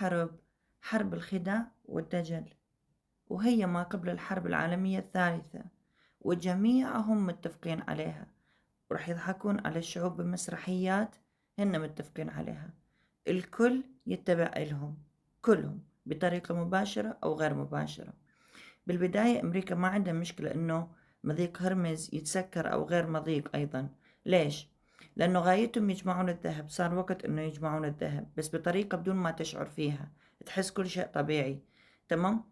حرب، حرب الخداع والدجل، وهي ما قبل الحرب العالمية الثالثة، وجميعهم متفقين عليها، وراح يضحكون على الشعوب بمسرحيات هن متفقين عليها. الكل يتبع إلهم، كلهم بطريقة مباشرة أو غير مباشرة. بالبداية أمريكا ما عندها مشكلة إنه مضيق هرمز يتسكر أو غير مضيق أيضا. ليش؟ لأنه غايتهم يجمعون الذهب، صار وقت إنه يجمعون الذهب بس بطريقة بدون ما تشعر فيها، تحس كل شيء طبيعي. تمام؟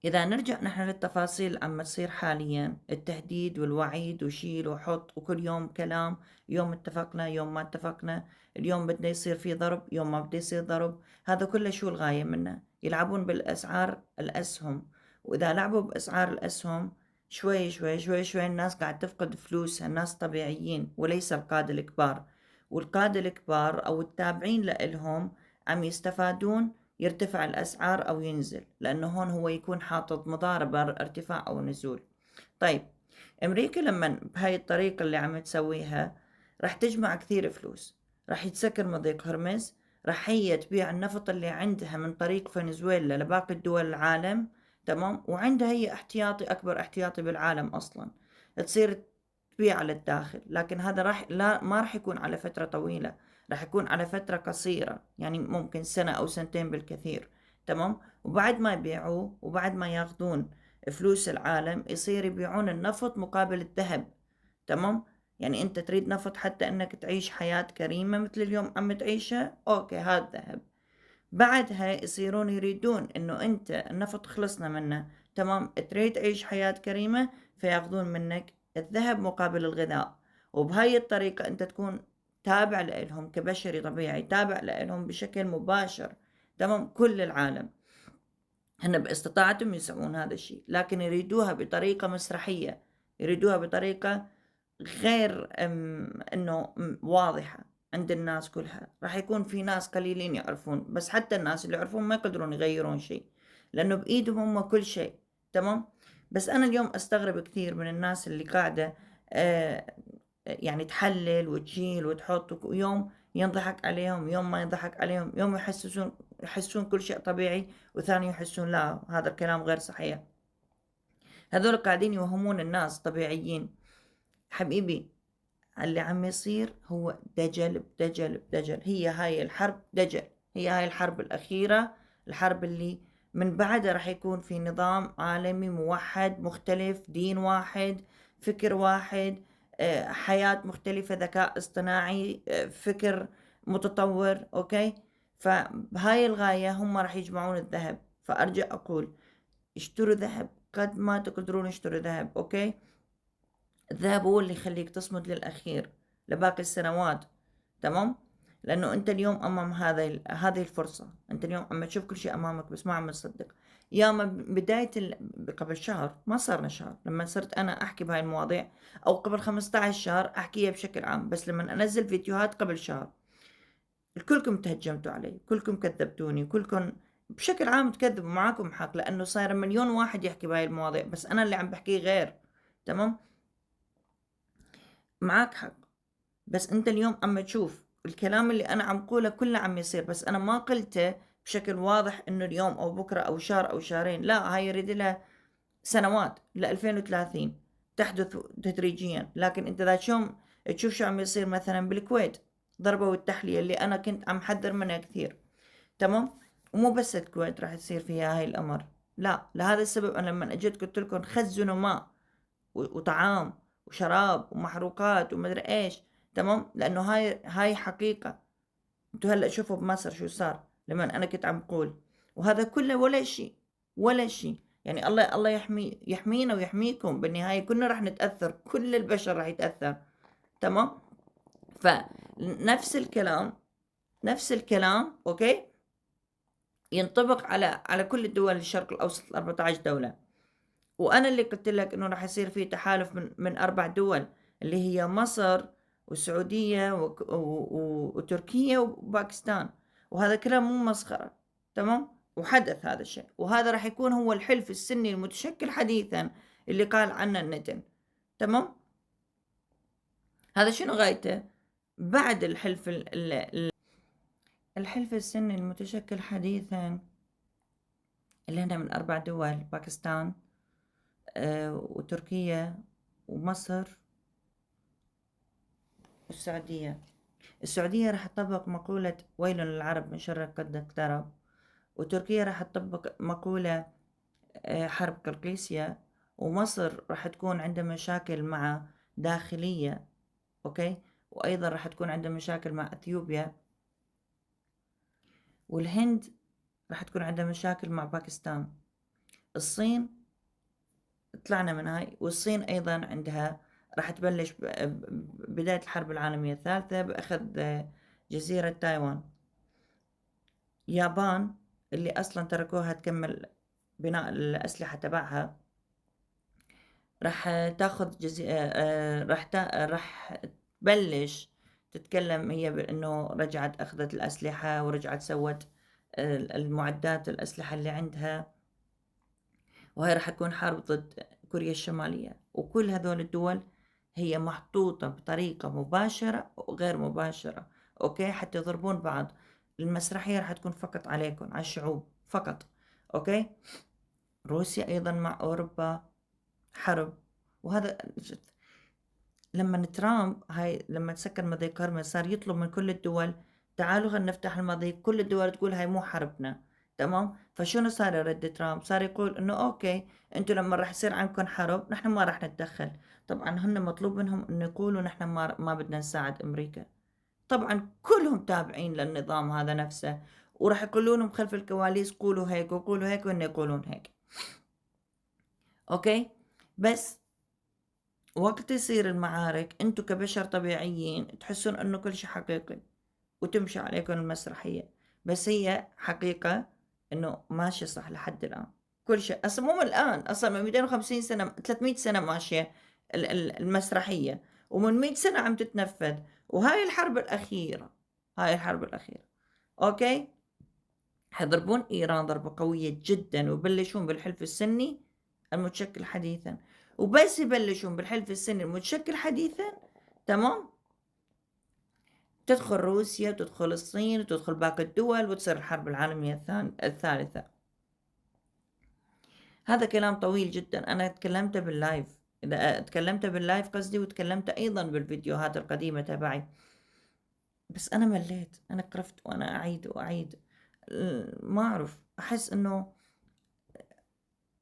إذا نرجع نحن للتفاصيل عم تصير حاليا، التهديد والوعيد وشيل وحط وكل يوم كلام، يوم اتفقنا يوم ما اتفقنا، اليوم بدنا يصير في ضرب يوم ما بده يصير ضرب. هذا كله شو الغاية منه؟ يلعبون بالأسعار الأسهم، وإذا لعبوا بأسعار الأسهم شوي شوي شوي شوي الناس قاعد تفقد فلوسها، الناس طبيعيين وليس القادة الكبار. والقادة الكبار أو التابعين لإلهم عم يستفادون، يرتفع الأسعار أو ينزل، لأنه هون هو يكون حاطط مضاربة ارتفاع أو نزول. طيب أمريكا لما بهاي الطريقة اللي عم تسويها راح تجمع كثير فلوس، راح يتسكر مضيق هرمز، راح هي تبيع النفط اللي عندها من طريق فنزويلا لباقي الدول العالم. تمام؟ وعندها هي احتياطي، أكبر احتياطي بالعالم أصلا، تصير تبيع للداخل. لكن هذا لا ما راح يكون على فترة طويلة، راح يكون على فترة قصيرة، يعني ممكن سنة أو سنتين بالكثير. تمام؟ وبعد ما يبيعوه وبعد ما ياخذون فلوس العالم يصير يبيعون النفط مقابل الذهب. تمام؟ يعني أنت تريد نفط حتى أنك تعيش حياة كريمة مثل اليوم عم تعيشها، أوكي هذا ذهب. بعدها يصيرون يريدون إنه أنت النفط خلصنا منه، تمام، تريد تعيش حياة كريمة، فياخذون منك الذهب مقابل الغذاء. وبهاي الطريقة أنت تكون تابع لهم كبشري طبيعي، تابع لهم بشكل مباشر. تمام؟ كل العالم هن باستطاعتهم يسوون هذا الشيء، لكن يريدوها بطريقة مسرحية، يريدوها بطريقة غير إنه واضحة عند الناس كلها. راح يكون في ناس قليلين يعرفون، بس حتى الناس اللي يعرفون ما يقدرون يغيرون شيء، لأنه بإيدهم هم كل شيء. تمام؟ بس أنا اليوم أستغرب كثير من الناس اللي قاعدة يعني تحلل وتشيل وتحط، ويوم ينضحك عليهم يوم ما ينضحك عليهم، يوم يحسون كل شيء طبيعي، وثاني يحسون لا هذا الكلام غير صحيح. هذول قاعدين يوهمون الناس طبيعيين. حبيبي اللي عم يصير هو دجل بدجل بدجل، هي هاي الحرب دجل، هي هاي الحرب الأخيرة، الحرب اللي من بعدها راح يكون في نظام عالمي موحد مختلف، دين واحد، فكر واحد، حياة مختلفة، ذكاء اصطناعي، فكر متطور. أوكي؟ فبهاي الغاية هم راح يجمعون الذهب. فأرجع أقول اشتروا ذهب قد ما تقدرون، اشتروا ذهب. أوكي؟ الذهب هو اللي يخليك تصمد للأخير لباقي السنوات. تمام؟ لأنه أنت اليوم أمام هذه الفرصة، أنت اليوم عم تشوف كل شيء أمامك بس ما عم تصدق. يا ما بداية قبل شهر، ما صارنا شهر لما صرت أنا أحكي بهاي المواضيع، أو قبل 15 شهر أحكيها بشكل عام، بس لما أنزل فيديوهات قبل شهر كلكم تهجمتوا علي، كلكم كذبتوني، كلكم بشكل عام تكذبوا، معاكم حق، لأنه صاير مليون واحد يحكي بهاي المواضيع، بس أنا اللي عم بحكيه غير. تمام؟ معاك حق، بس انت اليوم عم تشوف الكلام اللي انا عم قوله كله عم يصير، بس انا ما قلته بشكل واضح انه اليوم او بكره او شهر او شهرين، لا هاي يريد لها سنوات ل 2030 تحدث تدريجيا. لكن انت ذات يوم تشوف شو عم يصير مثلا بالكويت، ضربوا التحلية اللي انا كنت عم حذر منها كثير. تمام؟ ومو بس الكويت راح تصير فيها هاي الامر، لا لهذا السبب انا لما اجيت قلت لكم خزنوا ماء وطعام وشراب ومحروقات ومدري ايش. تمام؟ لانه هاي حقيقة. انتوا هلا شوفوا بمصر شو صار لما انا كنت عم قول، وهذا كله ولا شيء، ولا شيء. يعني الله يحمينا ويحميكم، بالنهاية كلنا راح نتأثر، كل البشر راح يتأثر. تمام؟ فنفس الكلام، نفس الكلام اوكي ينطبق على كل الدول الشرق الاوسط، ال 14 دولة. وانا اللي قلت لك انه راح يصير في تحالف من 4 دول، اللي هي مصر والسعودية وتركيا وباكستان. وهذا كلام مو مسخرة. تمام؟ وحدث هذا الشيء، وهذا راح يكون هو الحلف السني المتشكل حديثا اللي قال عنه النتن. تمام؟ هذا شنو غايته؟ بعد الحلف الحلف السني المتشكل حديثا اللي هنا من 4 دول: باكستان وتركيا ومصر والسعودية. السعودية راح تطبق مقولة ويل للعرب من شر قد اقترب، وتركيا راح تطبق مقولة حرب قرقيسيا، ومصر راح تكون عندها مشاكل مع داخلية، أوكي، وأيضا راح تكون عندها مشاكل مع أثيوبيا، والهند راح تكون عندها مشاكل مع باكستان. الصين طلعنا من هاي، والصين أيضا عندها راح تبلش بداية الحرب العالمية الثالثة بأخذ جزيرة تايوان. اليابان اللي أصلا تركوها تكمل بناء الأسلحة تبعها راح تاخذ راح تبلش تتكلم هي بأنه رجعت أخذت الأسلحة ورجعت سوت المعدات الأسلحة اللي عندها، وهي راح تكون حرب ضد كوريا الشمالية. وكل هذول الدول هي محطوطة بطريقة مباشرة وغير مباشرة، أوكي، حتى يضربون بعض. المسرحية راح تكون فقط عليكم، على الشعوب فقط، أوكي. روسيا أيضا مع أوروبا حرب. وهذا لما ترامب هاي لما تسكر مضيق كرمل صار يطلب من كل الدول: تعالوا خلينا نفتح المضيق. كل الدول تقول هاي مو حربنا، تمام. فشنو صار يرد ترامب؟ صار يقول انه اوكي، انتوا لما راح يصير عندكم حرب نحن ما راح نتدخل. طبعا هن مطلوب منهم انه يقولوا نحن ما بدنا نساعد امريكا. طبعا كلهم تابعين للنظام هذا نفسه، وراح يقولوا لهم خلف الكواليس قولوا هيك وقولوا هيك، وهن يقولون هيك، اوكي. بس وقت يصير المعارك انتو كبشر طبيعيين تحسون انه كل شيء حقيقي وتمشي عليكم المسرحية، بس هي حقيقة انه ماشي صح لحد الان. كل شيء اصلا مو من الان، اصلا من 250 سنة 300 سنة ماشية المسرحية، ومن 100 سنة عم تتنفذ. وهاي الحرب الأخيرة، هاي الحرب الأخيرة، اوكي، حيضربون ايران ضربة قوية جدا، ويبلشون بالحلف السني المتشكل حديثا. وبس يبلشون بالحلف السني المتشكل حديثا، تمام، تدخل روسيا وتدخل الصين وتدخل باقي الدول وتصير الحرب العالمية الثالثة. هذا كلام طويل جدا، أنا تكلمته باللايف، إذا تكلمت باللايف قصدي، وتكلمت أيضا بالفيديوهات القديمة تبعي، بس أنا مليت، أنا قرفت وأنا أعيد وأعيد. ما أعرف، أحس إنه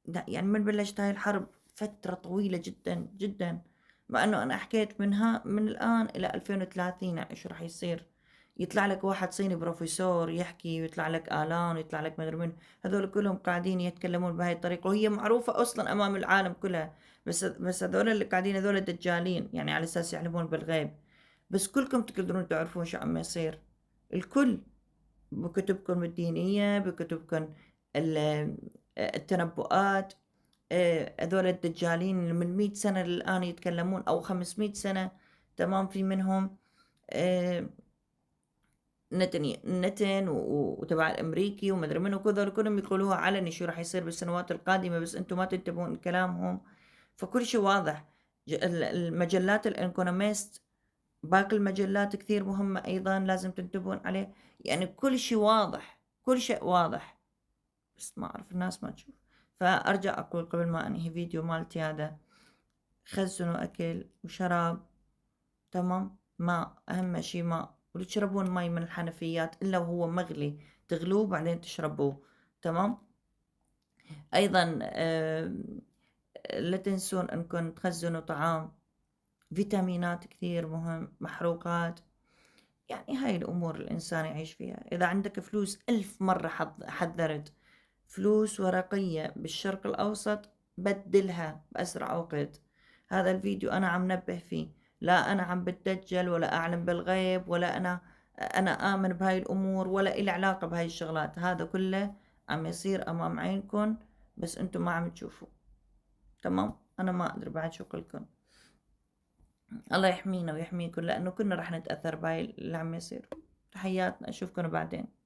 لا، يعني من بلشت هاي الحرب فترة طويلة جدا جدا، مع انه انا حكيت منها من الان الى 2030 يعني ايش راح يصير. يطلع لك واحد صيني بروفيسور يحكي، ويطلع لك آلان، ويطلع لك مدري من، هذول كلهم قاعدين يتكلمون بهاي الطريقة، وهي معروفة اصلا امام العالم كلها. بس هذول اللي قاعدين هذول دجالين، يعني على اساس يعلمون بالغيب. بس كلكم تقدرون تعرفون شو عم يصير، الكل، بكتبكم الدينية، بكتبكم التنبؤات. هذول الدجالين اللي من 100 سنة للآن يتكلمون، أو 500 سنة، تمام. في منهم نتن وتبع الأمريكي ومدري منه، كذول كلهم يقولوها علني شو راح يصير بالسنوات القادمة، بس أنتم ما تنتبهون لكلامهم. فكل شيء واضح. المجلات الإيكونوميست، باقي المجلات كثير مهمة أيضا لازم تنتبهون عليه. يعني كل شيء واضح، كل شيء واضح، بس ما أعرف الناس ما تشوف. فأرجع أقول قبل ما أنهي فيديو مالتي هذا: خزنوا أكل وشراب، تمام، ماء، أهم شي ماء، وتشربون مي من الحنفيات إلا وهو مغلي، تغلوه بعدين تشربوه، تمام. أيضا لا تنسون أنكم تخزنوا طعام، فيتامينات كثير مهم، محروقات، يعني هاي الأمور الإنسان يعيش فيها. إذا عندك فلوس 1000 مرة حذرت، فلوس ورقية بالشرق الأوسط بدلها بأسرع وقت. هذا الفيديو أنا عم نبه فيه، لا أنا عم بتدجل ولا أعلم بالغيب، ولا أنا آمن بهاي الأمور، ولا إلي علاقة بهاي الشغلات. هذا كله عم يصير أمام عينكم، بس أنتم ما عم تشوفوا، تمام. أنا ما أدري بعد شو قلكم. الله يحمينا ويحميكم، لأنه كنا رح نتأثر بهاي اللي عم يصير. تحياتنا، أشوفكم بعدين.